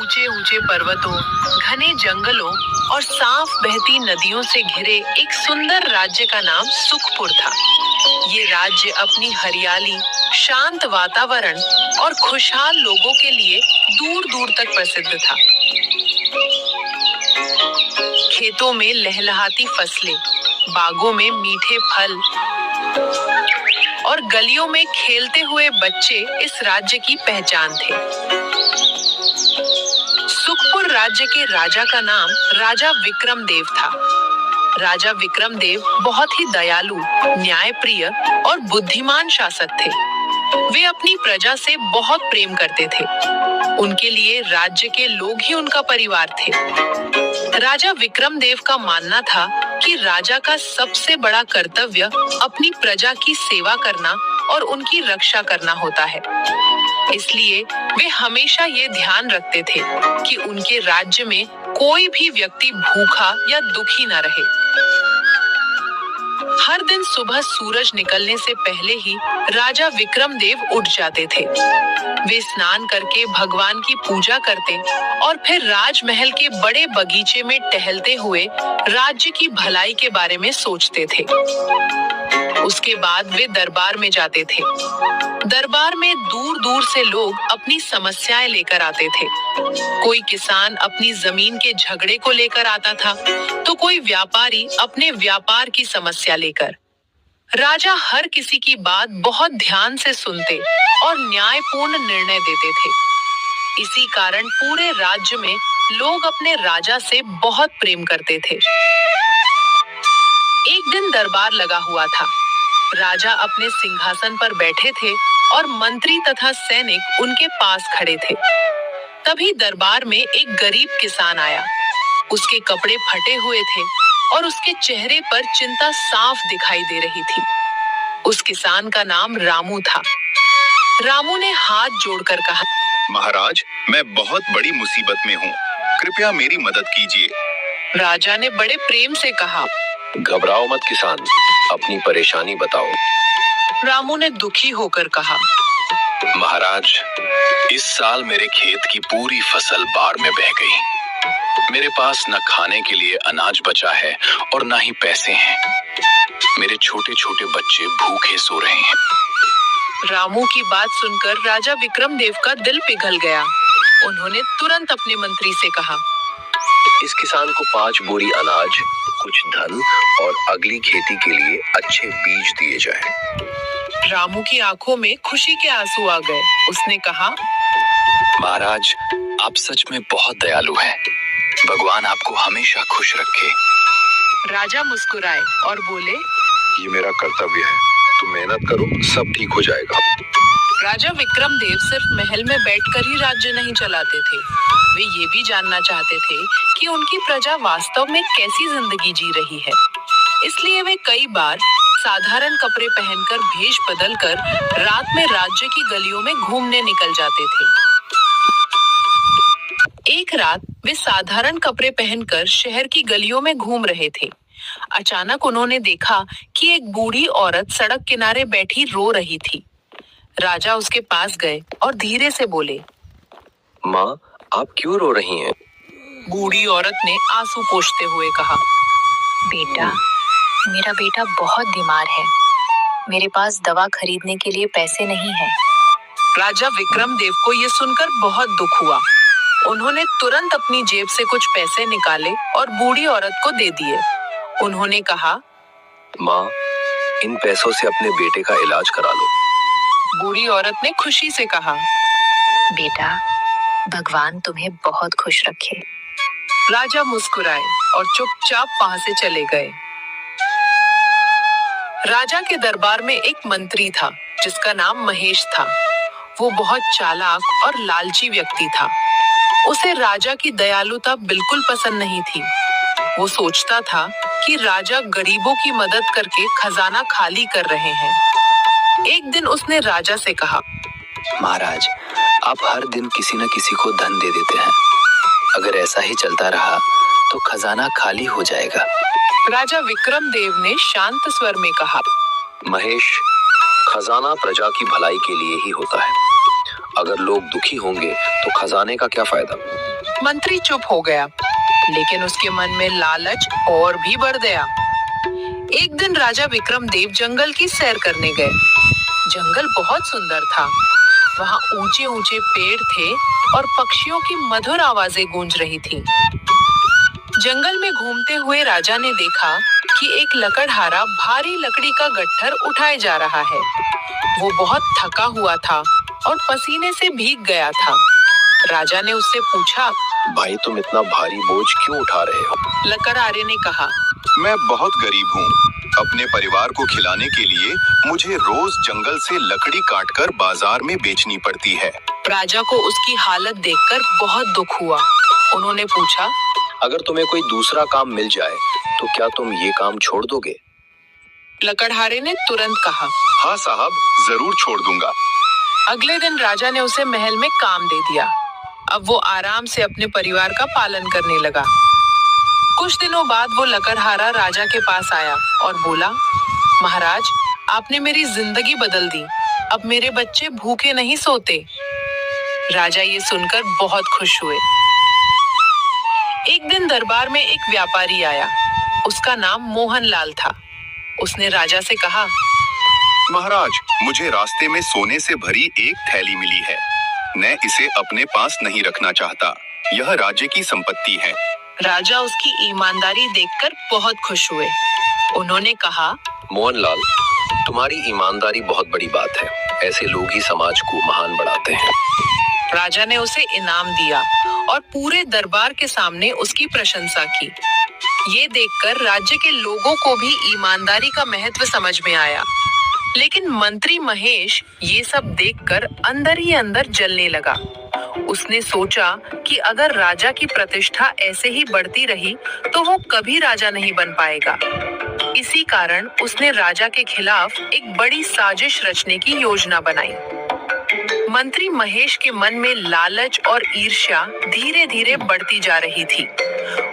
ऊंचे ऊंचे पर्वतों, घने जंगलों और साफ बहती नदियों से घिरे एक सुंदर राज्य का नाम सुखपुर था। ये राज्य अपनी हरियाली, शांत वातावरण और खुशहाल लोगों के लिए दूर दूर तक प्रसिद्ध था। खेतों में लहलहाती फसलें, बागों में मीठे फल और गलियों में खेलते हुए बच्चे इस राज्य की पहचान थे। सुखपुर राज्य के राजा का नाम राजा विक्रमदेव था। राजा विक्रमदेव बहुत ही दयालु, न्यायप्रिय और बुद्धिमान शासक थे। वे अपनी प्रजा से बहुत प्रेम करते थे। उनके लिए राज्य के लोग ही उनका परिवार थे। राजा विक्रमदेव का मानना था कि राजा का सबसे बड़ा कर्तव्य अपनी प्रजा की सेवा करना और उनकी रक्षा करना होता है। इसलिए वे हमेशा ये ध्यान रखते थे कि उनके राज्य में कोई भी व्यक्ति भूखा या दुखी न रहे। हर दिन सुबह सूरज निकलने से पहले ही राजा विक्रमदेव उठ जाते थे। वे स्नान करके भगवान की पूजा करते और फिर राजमहल के बड़े बगीचे में टहलते हुए राज्य की भलाई के बारे में सोचते थे। उसके बाद वे दरबार में जाते थे। दरबार में दूर दूर से लोग अपनी समस्याएं लेकर आते थे। कोई किसान अपनी जमीन के झगड़े को लेकर आता था, तो कोई व्यापारी अपने व्यापार की समस्या लेकर। राजा हर किसी की बात बहुत ध्यान से सुनते और न्यायपूर्ण निर्णय देते थे। इसी कारण पूरे राज्य में लोग अपने राजा से बहुत प्रेम करते थे। एक दिन दरबार लगा हुआ था। राजा अपने सिंहासन पर बैठे थे और मंत्री तथा सैनिक उनके पास खड़े थे। तभी दरबार में एक गरीब किसान आया। उसके कपड़े फटे हुए थे और उसके चेहरे पर चिंता साफ दिखाई दे रही थी। उस किसान का नाम रामू था। रामू ने हाथ जोड़कर कहा, महाराज, मैं बहुत बड़ी मुसीबत में हूँ, कृपया मेरी मदद कीजिए। राजा ने बड़े प्रेम से कहा, घबराओ मत किसान, अपनी परेशानी बताओ। रामू ने दुखी होकर कहा, महाराज, इस साल मेरे खेत की पूरी फसल बाढ़ में बह गई। मेरे पास न खाने के लिए अनाज बचा है और न ही पैसे हैं। मेरे छोटे छोटे बच्चे भूखे सो रहे हैं। रामू की बात सुनकर राजा विक्रमदेव का दिल पिघल गया। उन्होंने तुरंत अपने मंत्री से कहा, इस किसान को 5 बोरी अनाज, कुछ धन और अगली खेती के लिए अच्छे बीज दिए जाएं। रामू की आंखों में खुशी के आंसू आ गए। उसने कहा, महाराज, आप सच में बहुत दयालु हैं। भगवान आपको हमेशा खुश रखे। राजा मुस्कुराए और बोले, ये मेरा कर्तव्य है, तुम मेहनत करो, सब ठीक हो जाएगा। राजा विक्रमदेव सिर्फ महल में बैठकर ही राज्य नहीं चलाते थे। वे ये भी जानना चाहते थे कि उनकी प्रजा वास्तव में कैसी जिंदगी जी रही है। इसलिए वे कई बार साधारण कपड़े पहनकर भेष बदलकर रात में राज्य की गलियों में घूमने निकल जाते थे। एक रात वे साधारण कपड़े पहनकर शहर की गलियों में घूम रहे थे। अचानक उन्होंने देखा कि एक बूढ़ी औरत सड़क किनारे बैठी रो रही थी। राजा उसके पास गए और धीरे से बोले, माँ, आप क्यों रो रही हैं? बूढ़ी औरत ने आंसू पोंछते हुए कहा, बेटा, मेरा बेटा बहुत बीमार है। मेरे पास दवा खरीदने के लिए पैसे नहीं हैं। राजा विक्रमदेव को ये सुनकर बहुत दुख हुआ। उन्होंने तुरंत अपनी जेब से कुछ पैसे निकाले और बूढ़ी औरत को दे दिए। उन्होंने कहा, माँ, इन पैसों से अपने बेटे का इलाज करा लो। बूढ़ी औरत ने खुशी से कहा, बेटा, भगवान तुम्हें बहुत खुश रखे। राजा मुस्कुराए और चुपचाप वहां से चले गए। राजा के दरबार में एक मंत्री था जिसका नाम महेश था। वो बहुत चालाक और लालची व्यक्ति था। उसे राजा की दयालुता बिल्कुल पसंद नहीं थी। वो सोचता था कि राजा गरीबों की मदद करके खजाना खाली कर रहे हैं। एक दिन उसने राजा से कहा, महाराज, आप हर दिन किसी न किसी को धन दे देते हैं। अगर ऐसा ही चलता रहा तो खजाना खाली हो जाएगा। राजा विक्रमदेव ने शांत स्वर में कहा, महेश, खजाना प्रजा की भलाई के लिए ही होता है। अगर लोग दुखी होंगे तो खजाने का क्या फायदा। मंत्री चुप हो गया, लेकिन उसके मन में लालच और भी बढ़ गया। एक दिन राजा विक्रमदेव जंगल की सैर करने गए। जंगल बहुत सुंदर था। वहां ऊंचे ऊंचे पेड़ थे और पक्षियों की मधुर आवाजें गूंज रही थीं। जंगल में घूमते हुए राजा ने देखा कि एक लकड़हारा भारी लकड़ी का गट्ठर उठाए जा रहा है। वो बहुत थका हुआ था और पसीने से भीग गया था। राजा ने उससे पूछा, भाई तुम इतना भारी बोझ क्यों उठा रहे हो? लकड़हारे ने कहा, मैं बहुत गरीब हूँ। अपने परिवार को खिलाने के लिए मुझे रोज जंगल से लकड़ी काटकर बाजार में बेचनी पड़ती है। राजा को उसकी हालत देखकर बहुत दुख हुआ। उन्होंने पूछा, अगर तुम्हें कोई दूसरा काम मिल जाए तो क्या तुम ये काम छोड़ दोगे? लकड़हारे ने तुरंत कहा, हाँ साहब, जरूर छोड़ दूंगा। अगले दिन राजा ने उसे महल में काम दे दिया। अब वो आराम से अपने परिवार का पालन करने लगा। कुछ दिनों बाद वो लकड़हारा राजा के पास आया और बोला, महाराज, आपने मेरी जिंदगी बदल दी। अब मेरे बच्चे भूखे नहीं सोते। राजा ये सुनकर बहुत खुश हुए। एक दिन दरबार में एक व्यापारी आया। उसका नाम मोहनलाल था। उसने राजा से कहा, महाराज, मुझे रास्ते में सोने से भरी एक थैली मिली है। मैं इसे अपने पास नहीं रखना चाहता। यह राज्य की संपत्ति है। राजा उसकी ईमानदारी देखकर बहुत खुश हुए। उन्होंने कहा, मोहनलाल, तुम्हारी ईमानदारी बहुत बड़ी बात है। ऐसे लोग ही समाज को महान बनाते हैं। राजा ने उसे इनाम दिया और पूरे दरबार के सामने उसकी प्रशंसा की। ये देखकर राज्य के लोगों को भी ईमानदारी का महत्व समझ में आया। लेकिन मंत्री महेश ये सब देखकर अंदर ही अंदर जलने लगा। उसने सोचा कि अगर राजा की प्रतिष्ठा ऐसे ही बढ़ती रही तो वो कभी राजा नहीं बन पाएगा। इसी कारण उसने राजा के खिलाफ एक बड़ी साजिश रचने की योजना बनाई। मंत्री महेश के मन में लालच और ईर्ष्या धीरे धीरे बढ़ती जा रही थी।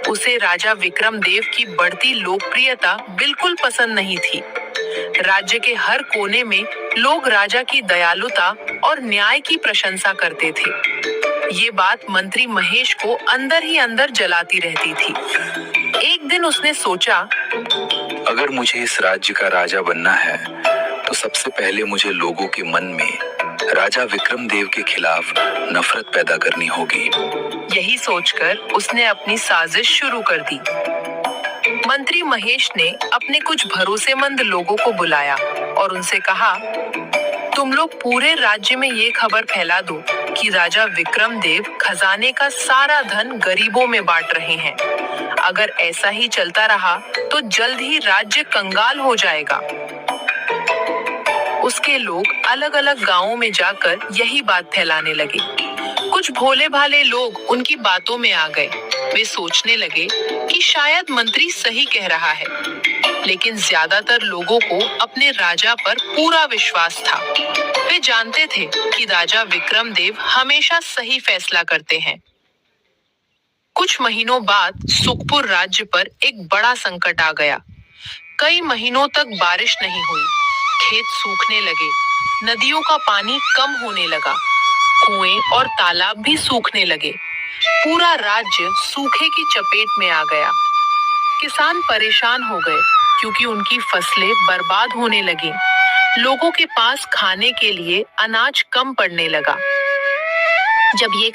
उसे राजा विक्रमदेव की बढ़ती लोकप्रियता बिल्कुल पसंद नहीं थी। राज्य के हर कोने में लोग राजा की दयालुता और न्याय की प्रशंसा करते थे। ये बात मंत्री महेश को अंदर ही अंदर जलाती रहती थी। एक दिन उसने सोचा, अगर मुझे इस राज्य का राजा बनना है तो सबसे पहले मुझे लोगों के मन में राजा विक्रमदेव के खिलाफ नफरत पैदा करनी होगी। यही सोचकर उसने अपनी साजिश शुरू कर दी। मंत्री महेश ने अपने कुछ भरोसेमंद लोगों को बुलाया और उनसे कहा, तुम लोग पूरे राज्य में ये खबर फैला दो कि राजा विक्रमदेव खजाने का सारा धन गरीबों में बांट रहे हैं। अगर ऐसा ही चलता रहा तो जल्द ही राज्य कंगाल हो जाएगा। उसके लोग अलग अलग गांवों में जाकर यही बात फैलाने लगे। कुछ भोले भाले लोग उनकी बातों में आ गए। वे सोचने लगे कि शायद मंत्री सही कह रहा है, लेकिन ज्यादातर लोगों को अपने राजा पर पूरा विश्वास था। वे जानते थे कि राजा विक्रमदेव हमेशा सही फैसला करते हैं। कुछ महीनों बाद सुखपुर राज्य पर एक बड़ा संकट आ गया। कई महीनों तक बारिश नहीं हुई। खेत सूखने लगे, नदियों का पानी कम होने लगा, कुएं और तालाब भी सूखने लगे। पूरा राज्य सूखे की चपेट में आ गया। किसान परेशान हो गए क्योंकि उनकी फसलें बर्बाद होने लगी। लोगों के पास खाने के लिए अनाज कम पड़ने लगा। जब ये